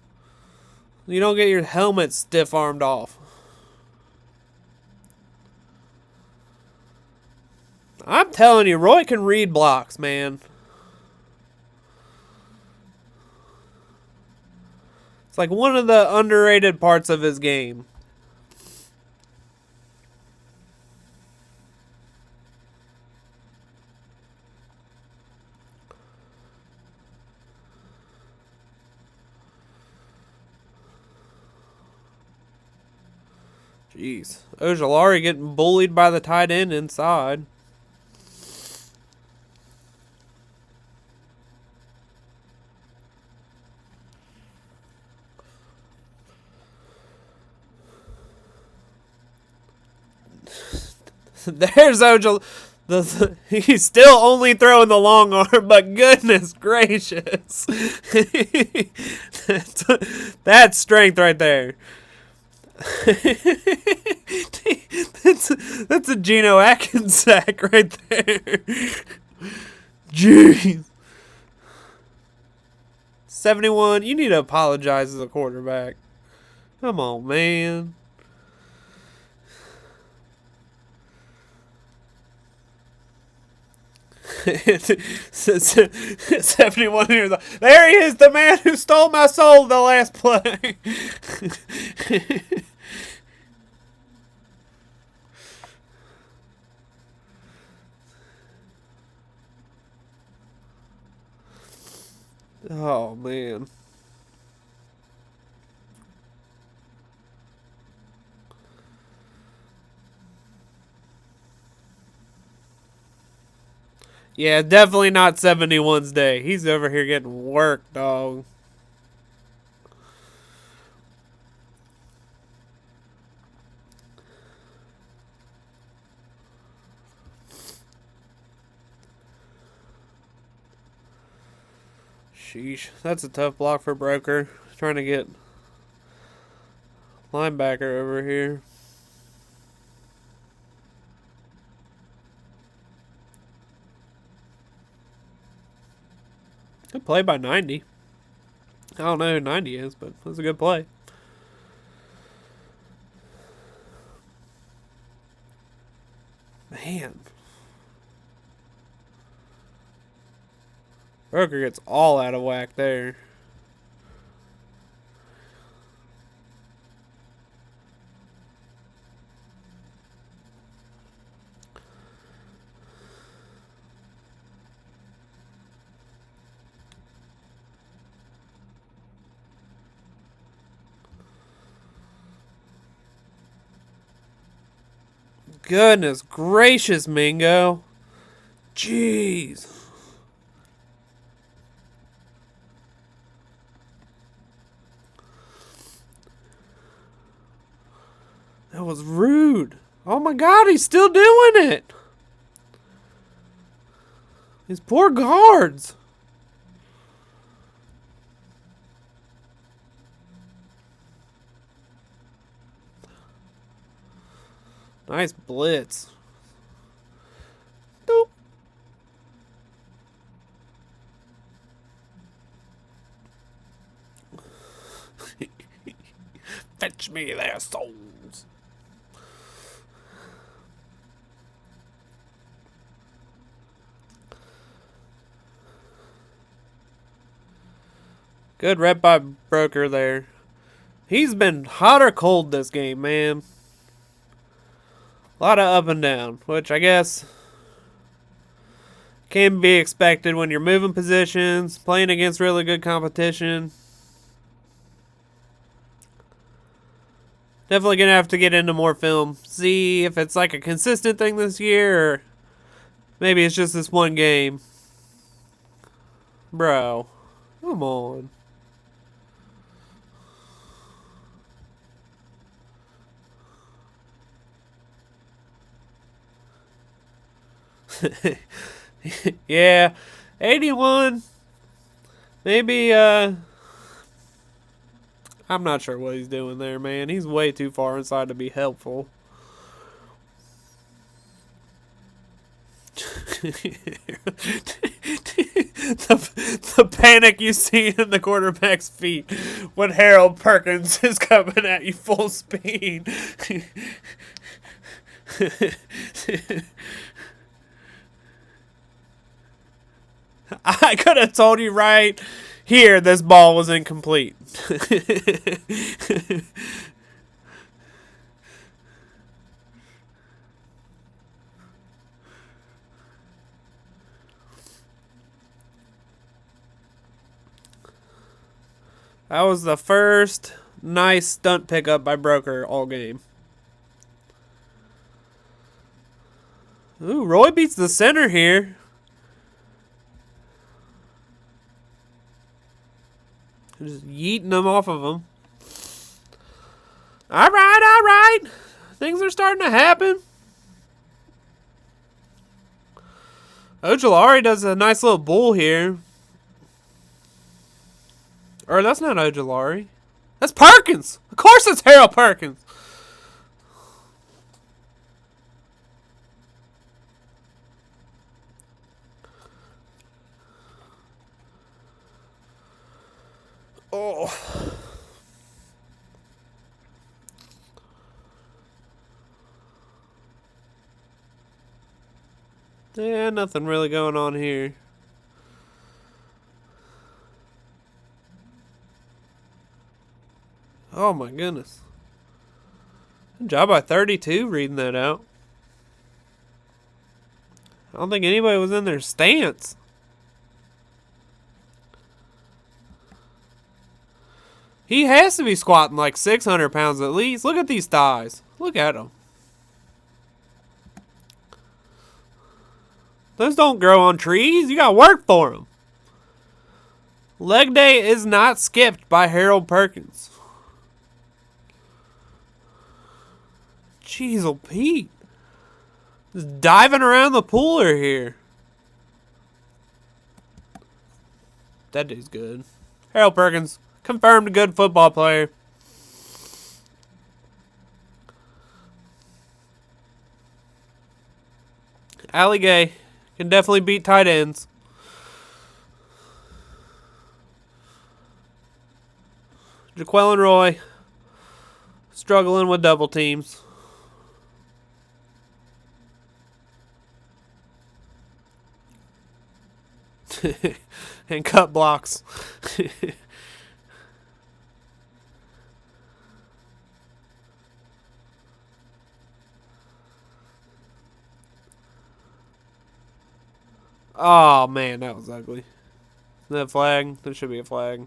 You don't get your helmet stiff-armed off. I'm telling you, Roy can read blocks, man. It's like one of the underrated parts of his game. Jeez. Ojulari getting bullied by the tight end inside. There's Ojulari. He's still only throwing the long arm, but goodness gracious. That's strength right there. That's a Geno Atkins sack right there. Jeez. 71, you need to apologize as a quarterback. Come on, man. 71 years old. There he is, the man who stole my soul the last play. Oh, man. Yeah, definitely not 71's day. He's over here getting worked, dog. Sheesh. That's a tough block for Broeker. Trying to get linebacker over here. Good play by 90. I don't know who 90 is, but that's a good play. Man. Broeker gets all out of whack there. Goodness gracious, Mingo. Jeez. That was rude. Oh my God, he's still doing it. His poor guards. Nice blitz. Doop. Fetch me their souls. Good rep by Broeker there. He's been hot or cold this game, man. A lot of up and down, which I guess can be expected when you're moving positions, playing against really good competition. Definitely going to have to get into more film. See if it's like a consistent thing this year, or maybe it's just this one game. Bro, come on. Yeah, 81. Maybe I'm not sure what he's doing there, man. He's way too far inside to be helpful. the panic you see in the quarterback's feet when Harold Perkins is coming at you full speed. I could have told you right here this ball was incomplete. That was the first nice stunt pickup by Broeker all game. Ooh, Roy beats the center here. Just yeeting them off of him. All right. Things are starting to happen. Ojulari does a nice little bull here. Or that's not Ojulari. That's Perkins. Of course it's Harold Perkins. Oh. Yeah, nothing really going on here. Oh my goodness. Good job by 32 reading that out. I don't think anybody was in their stance. He has to be squatting like 600 pounds at least. Look at these thighs. Look at them. Those don't grow on trees. You got to work for them. Leg day is not skipped by Harold Perkins. Jeez, old Pete. Just diving around the pooler here. That dude's good. Harold Perkins, confirmed good football player. Gaye can definitely beat tight ends. Jaquelin Roy struggling with double teams. And cut blocks. Oh man, that was ugly. Is that a flag? There should be a flag.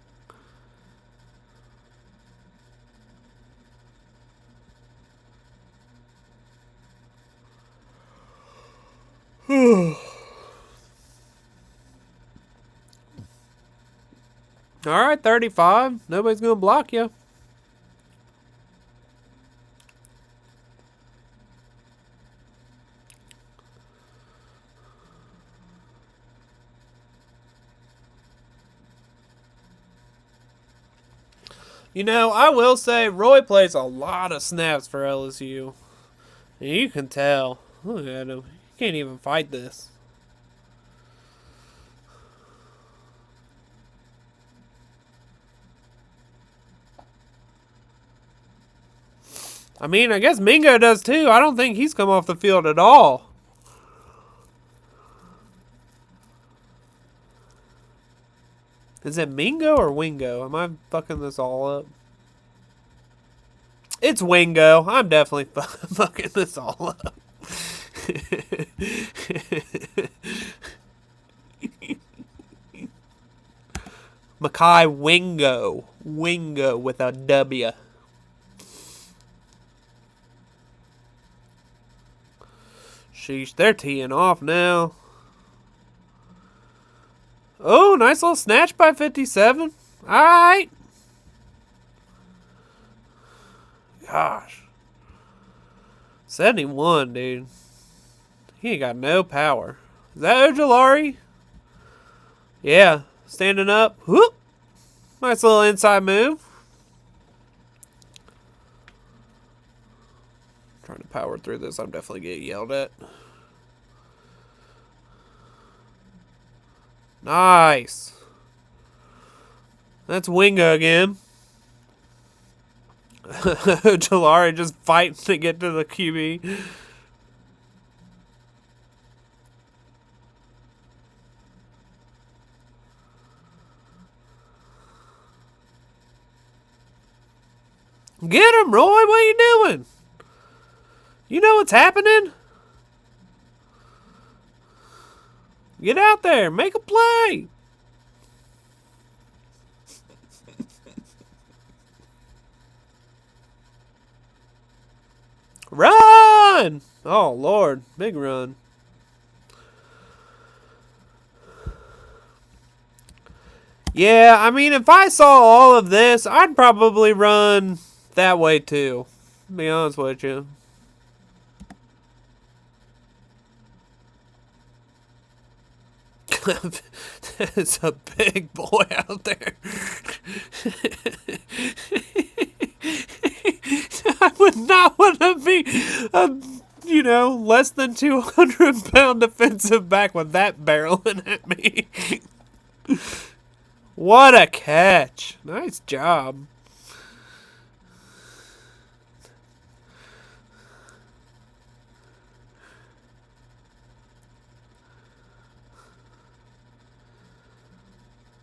Alright, 35. Nobody's going to block you. You know, I will say Roy plays a lot of snaps for LSU. And you can tell. Look at him. He can't even fight this. I mean, I guess Mingo does too. I don't think he's come off the field at all. Is it Mingo or Wingo? Am I fucking this all up? It's Wingo. I'm definitely fucking this all up. Makai Wingo. Wingo with a W. Sheesh, they're teeing off now. Oh, nice little snatch by 57. Alright. Gosh. 71, dude. He ain't got no power. Is that Ojulari? Yeah. Standing up. Whoop. Nice little inside move. Trying to power through this. I'm definitely getting yelled at. Nice. That's Wingo again. Ojulari just fighting to get to the QB. Get him, Roy. What are you doing? You know what's happening? Get out there. Make a play. Run! Oh, Lord. Big run. Yeah, I mean, if I saw all of this, I'd probably run that way too. To be honest with you. There's a big boy out there. I would not want to be less than 200-pound defensive back with that barreling at me. What a catch. Nice job.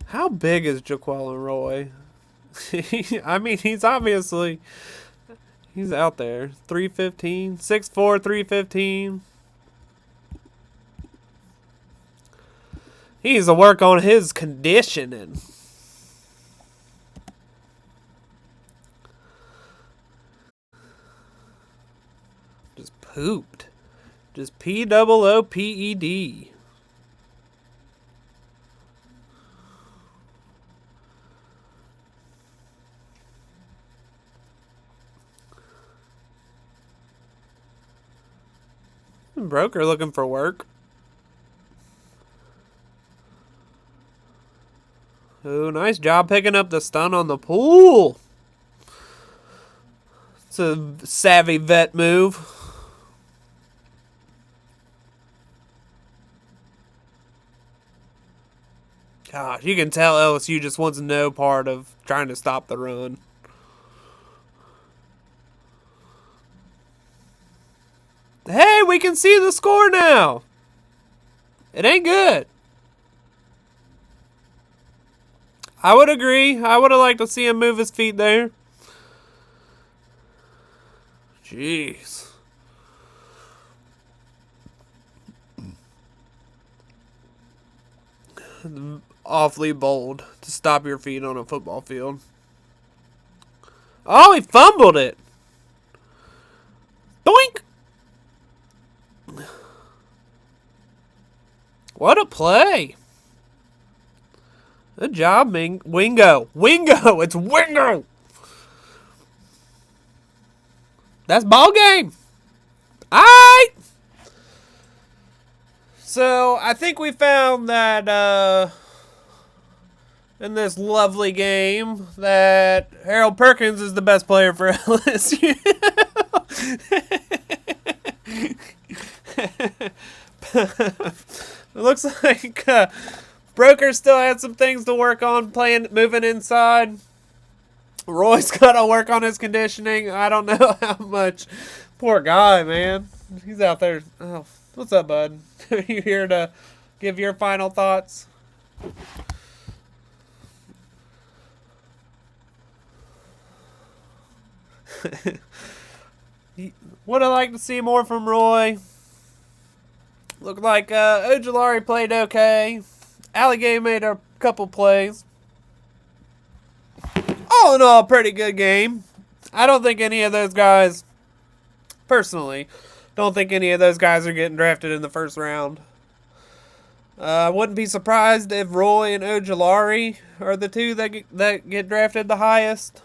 How big is Jaquelin Roy? I mean, he's obviously... He's out there. 315. 6'4", 315. He needs to work on his conditioning. Just pooped. Just P-O-O-P-E-D. Broeker looking for work. Oh, nice job picking up the stun on the pool. It's a savvy vet move. Gosh, you can tell LSU just wants no part of trying to stop the run. Hey, we can see the score now. It ain't good. I would agree. I would have liked to see him move his feet there. Jeez. Awfully bold to stop your feet on a football field. Oh, he fumbled it. Doink. What a play. Good job, Wingo. Wingo. It's Wingo. That's ball game. All right. So, I think we found that in this lovely game that Harold Perkins is the best player for LSU. It looks like Broeker still had some things to work on moving inside. Roy's got to work on his conditioning. I don't know how much. Poor guy, man. He's out there. Oh, what's up, bud? Are you here to give your final thoughts? Would I like to see more from Roy? Looked like Ojulari played okay. Gaye made a couple plays. All in all, pretty good game. I don't think any of those guys, personally, don't think any of those guys are getting drafted in the first round. I wouldn't be surprised if Roy and Ojulari are the two that get drafted the highest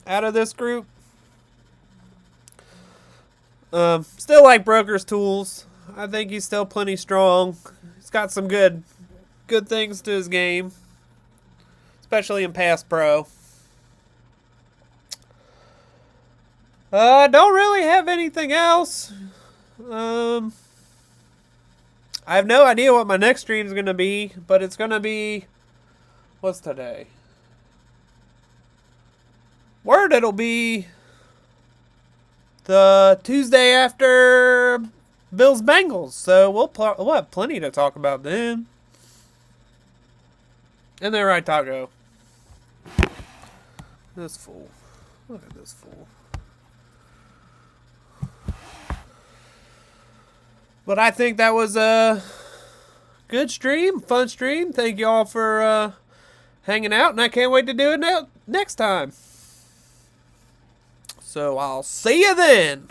out of this group. Still like Broeker's tools. I think he's still plenty strong. He's got some good things to his game, especially in pass pro. Don't really have anything else. I have no idea what my next stream is going to be, but it's going to be... What's today? Word, it'll be the Tuesday after Bills Bengals, so we'll have plenty to talk about then. Isn't that right, Taco? This fool. Look at this fool. But I think that was a good stream, fun stream. Thank you all for hanging out, and I can't wait to do it next time. So I'll see you then.